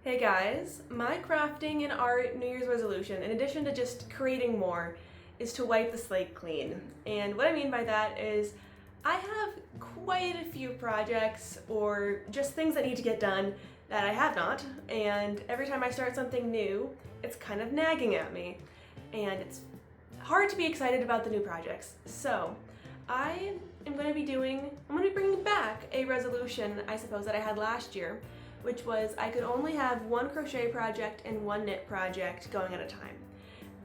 Hey guys, my crafting and art New Year's resolution, in addition to just creating more, is to wipe the slate clean. And what I mean by that is I have quite a few projects or just things that need to get done that I have not, and every time I start something new, it's kind of nagging at me. And it's hard to be excited about the new projects. So I'm going to be bringing back a resolution, I suppose, that I had last year, which was I could only have one crochet project and one knit project going at a time.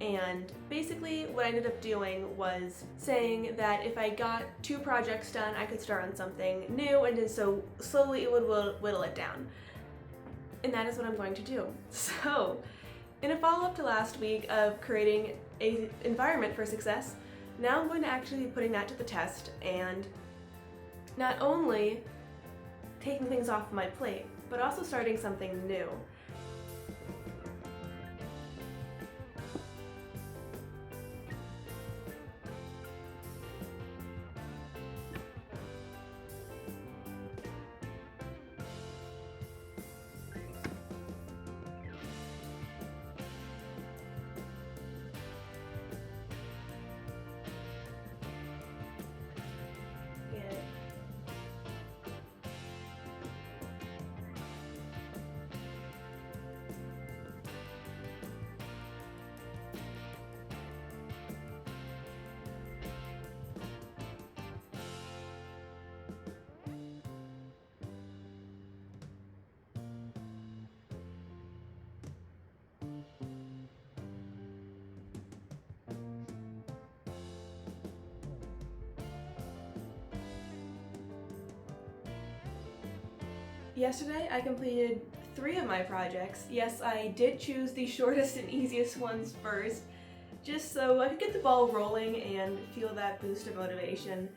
And basically what I ended up doing was saying that if I got two projects done, I could start on something new, and then so slowly it would whittle it down. And that is what I'm going to do. So, in a follow-up to last week of creating an environment for success, now I'm going to actually be putting that to the test and not only taking things off my plate, but also starting something new. Yesterday I completed 3 of my projects. Yes, I did choose the shortest and easiest ones first, just so I could get the ball rolling and feel that boost of motivation,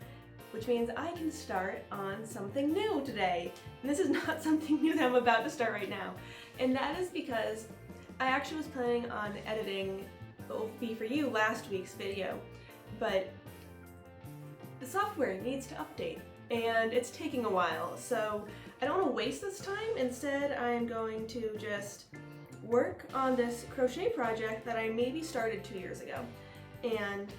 which means I can start on something new today. And this is not something new that I'm about to start right now. And that is because I actually was planning on editing what will be for you last week's video, but the software needs to update, and it's taking a while, so I don't want to waste this time. Instead, I'm going to just work on this crochet project that I maybe started 2 years ago. And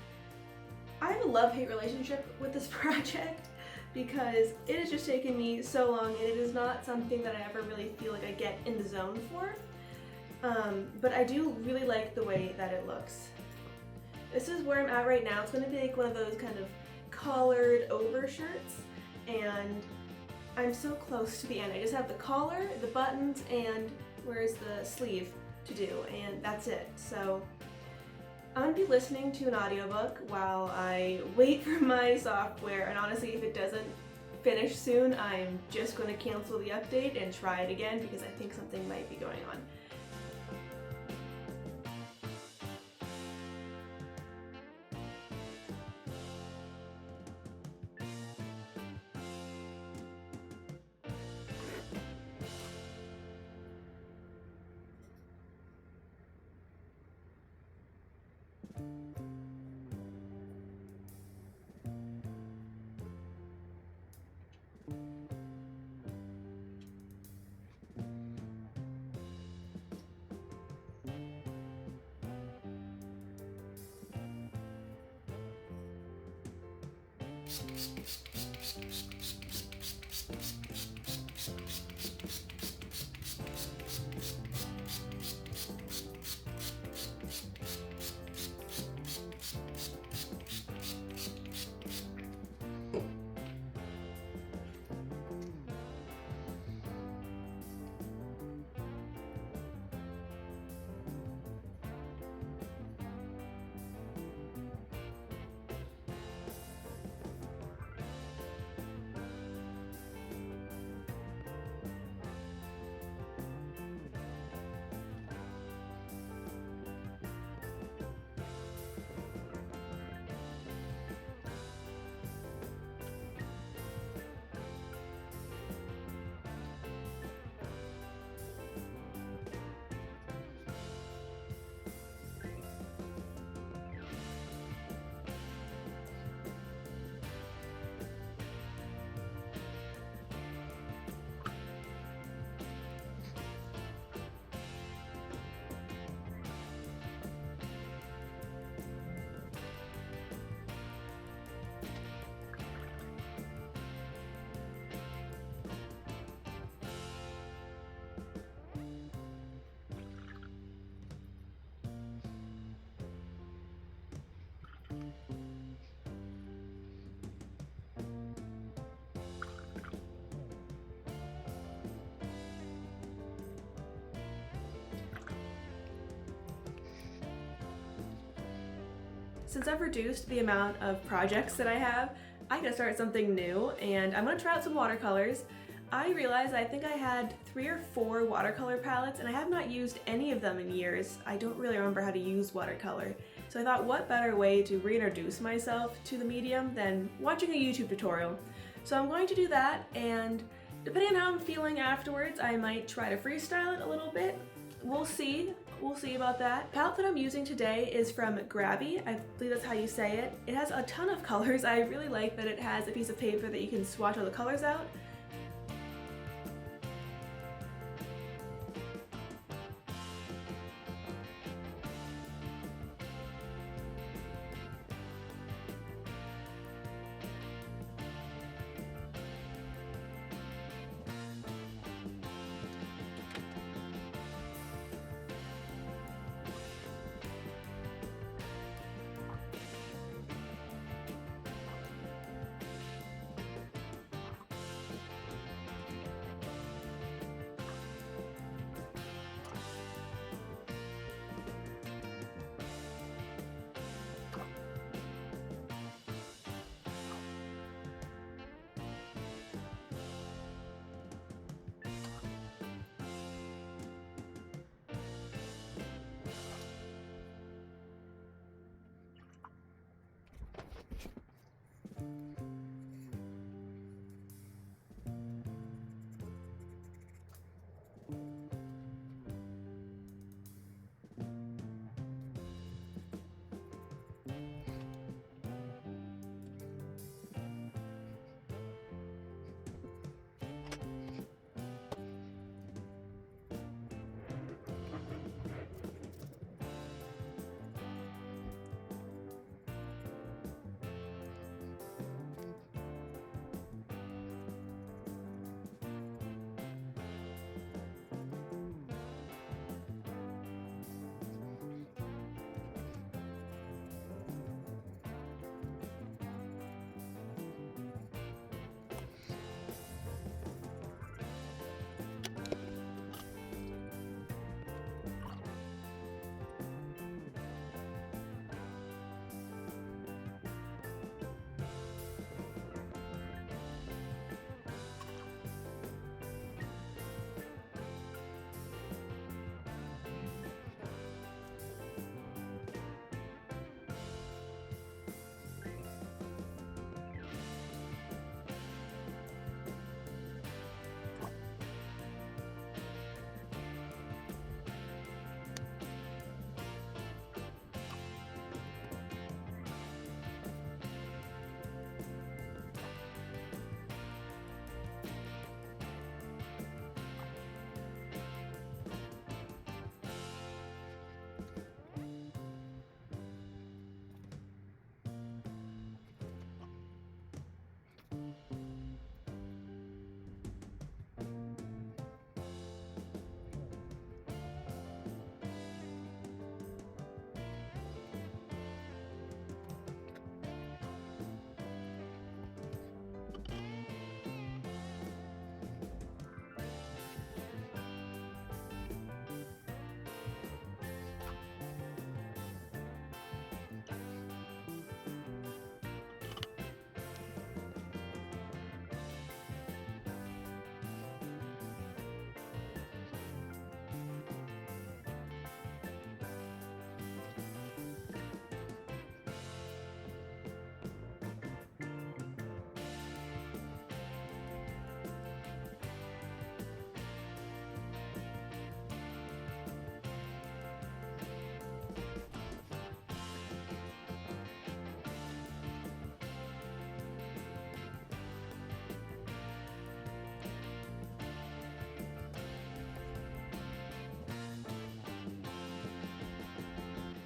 I have a love-hate relationship with this project because it has just taken me so long, and it is not something that I ever really feel like I get in the zone for. But I do really like the way that it looks. This is where I'm at right now. It's going to be like one of those kind of collared overshirts, and I'm so close to the end. I just have the collar, the buttons, and where's the sleeve to do, and that's it. So I'm gonna be listening to an audiobook while I wait for my software, and honestly, if it doesn't finish soon, I'm just gonna cancel the update and try it again because I think something might be going on. Since I've reduced the amount of projects that I have, I gotta start something new, and I'm gonna try out some watercolors. I realized I think I had 3 or 4 watercolor palettes, and I have not used any of them in years. I don't really remember how to use watercolor. So I thought, what better way to reintroduce myself to the medium than watching a YouTube tutorial. So I'm going to do that, and depending on how I'm feeling afterwards, I might try to freestyle it a little bit. We'll see. We'll see about that. The palette that I'm using today is from Grabby. I believe that's how you say it. It has a ton of colors. I really like that it has a piece of paper that you can swatch all the colors out.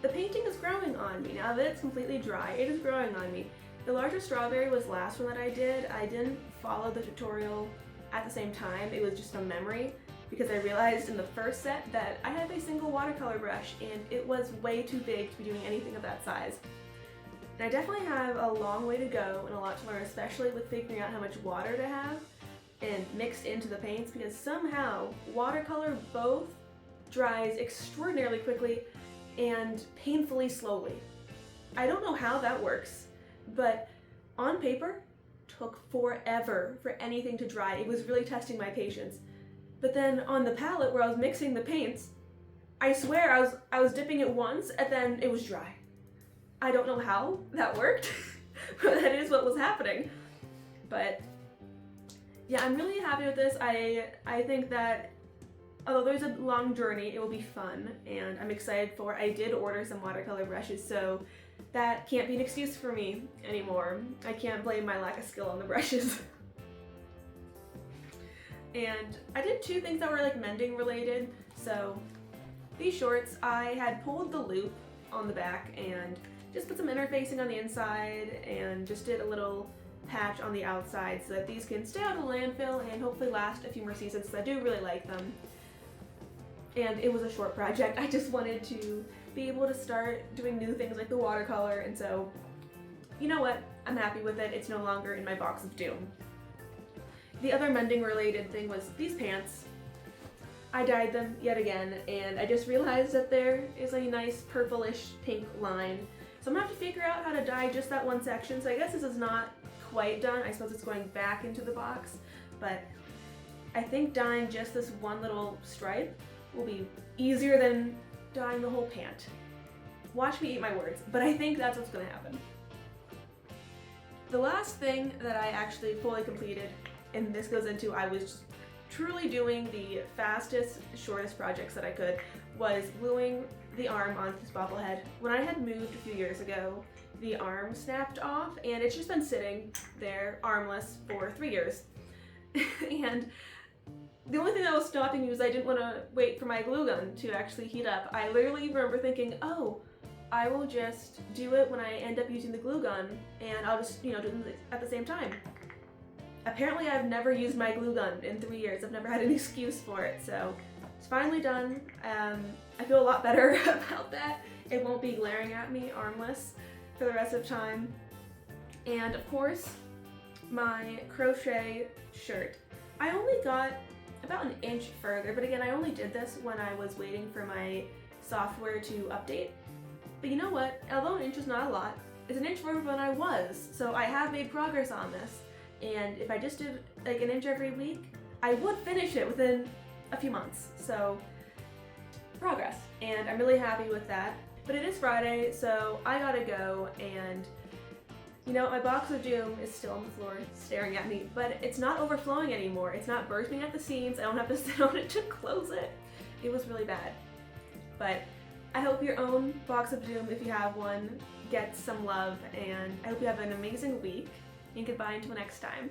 The painting is growing on me. Now that it's completely dry, it is growing on me. The larger strawberry was the last one that I did. I didn't follow the tutorial at the same time. It was just a memory because I realized in the first set that I have a single watercolor brush and it was way too big to be doing anything of that size. And I definitely have a long way to go and a lot to learn, especially with figuring out how much water to have and mixed into the paints, because somehow watercolor both dries extraordinarily quickly and painfully slowly. I don't know how that works, but on paper, took forever for anything to dry. It was really testing my patience. But then on the palette where I was mixing the paints, I swear I was dipping it once and then it was dry. I don't know how that worked, but that is what was happening. But yeah, I'm really happy with this. I think that although there's a long journey, it will be fun, and I'm excited for it. I did order some watercolor brushes, so that can't be an excuse for me anymore. I can't blame my lack of skill on the brushes. And I did two things that were like mending related. So these shorts, I had pulled the loop on the back and just put some interfacing on the inside and just did a little patch on the outside so that these can stay out of the landfill and hopefully last a few more seasons, because I do really like them. And it was a short project. I just wanted to be able to start doing new things like the watercolor, and so, you know what? I'm happy with it. It's no longer in my box of doom. The other mending related thing was these pants. I dyed them yet again, and I just realized that there is a nice purplish pink line. So I'm gonna have to figure out how to dye just that one section. So I guess this is not quite done. I suppose it's going back into the box, but I think dyeing just this one little stripe will be easier than dyeing the whole pant. Watch me eat my words, but I think that's what's gonna happen. The last thing that I actually fully completed, and this goes into I was truly doing the fastest, shortest projects that I could, was gluing the arm onto this bobblehead. When I had moved a few years ago, the arm snapped off and it's just been sitting there armless for 3 years. And the only thing that was stopping me was I didn't want to wait for my glue gun to actually heat up. I literally remember thinking, oh, I will just do it when I end up using the glue gun and I'll just, do them at the same time. Apparently I've never used my glue gun in 3 years. I've never had an excuse for it, so it's finally done. I feel a lot better about that. It won't be glaring at me armless for the rest of time. And of course, my crochet shirt. I only got about an inch further, but again, I only did this when I was waiting for my software to update. But you know what? Although an inch is not a lot, it's an inch further than I was, so I have made progress on this. And if I just did like an inch every week, I would finish it within a few months. So progress, and I'm really happy with that. But it is Friday, so I gotta go, and my box of doom is still on the floor staring at me, but it's not overflowing anymore. It's not bursting at the seams. I don't have to sit on it to close it. It was really bad. But I hope your own box of doom, if you have one, gets some love, and I hope you have an amazing week, and goodbye until next time.